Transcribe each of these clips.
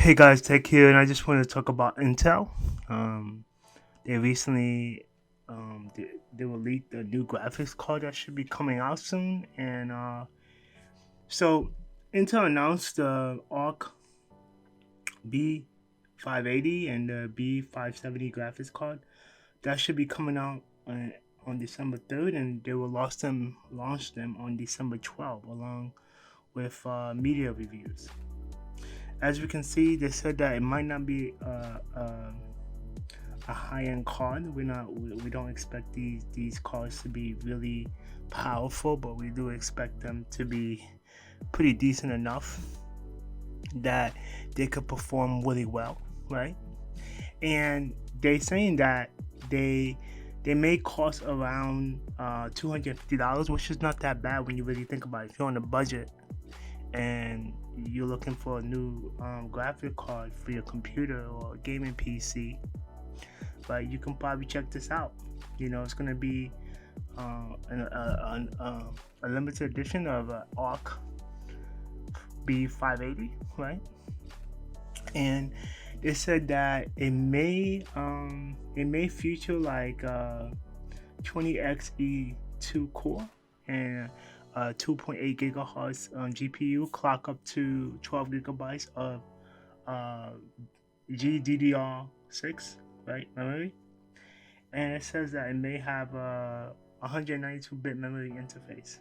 Hey guys, Tech here, and I just want to talk about Intel. Um, they recently they will leak the new graphics card that should be coming out soon, and so Intel announced the Arc B580 and the B570 graphics card that should be coming out on December 3rd, and they will launch them on December 12th, along with media reviews. As we can see, they said that it might not be a high-end card. We don't expect these cards to be really powerful, but we do expect them to be pretty decent enough that they could perform really well, right? And they saying that they may cost around $250, which is not that bad when you really think about it. If you're on a budget and you're looking for a new graphic card for your computer or gaming PC, but you can probably check this out. It's going to be a limited edition of Arc B580, right? And they said that it may feature like 20Xe2 core and 2.8 gigahertz GPU, clock up to 12 gigabytes of GDDR6, right, memory. And it says that it may have a 192-bit memory interface.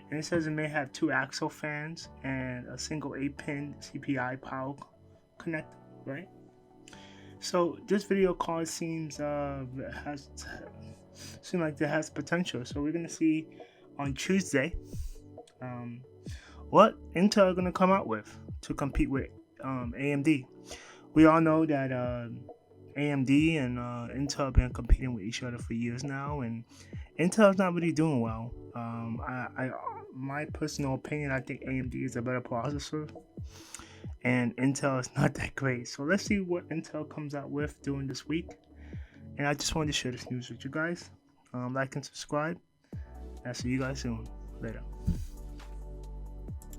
And it says it may have 2 axle fans and a single 8-pin CPI power connector, right? So this video card seems like it has potential. So we're gonna see on Tuesday what Intel are gonna come out with to compete with AMD. We all know that AMD and Intel have been competing with each other for years now, and Intel's not really doing well. My personal opinion, I think AMD is a better processor, and Intel is not that great. So let's see what Intel comes out with during this week. And I just wanted to share this news with you guys. Like and subscribe. I'll see you guys soon. Later.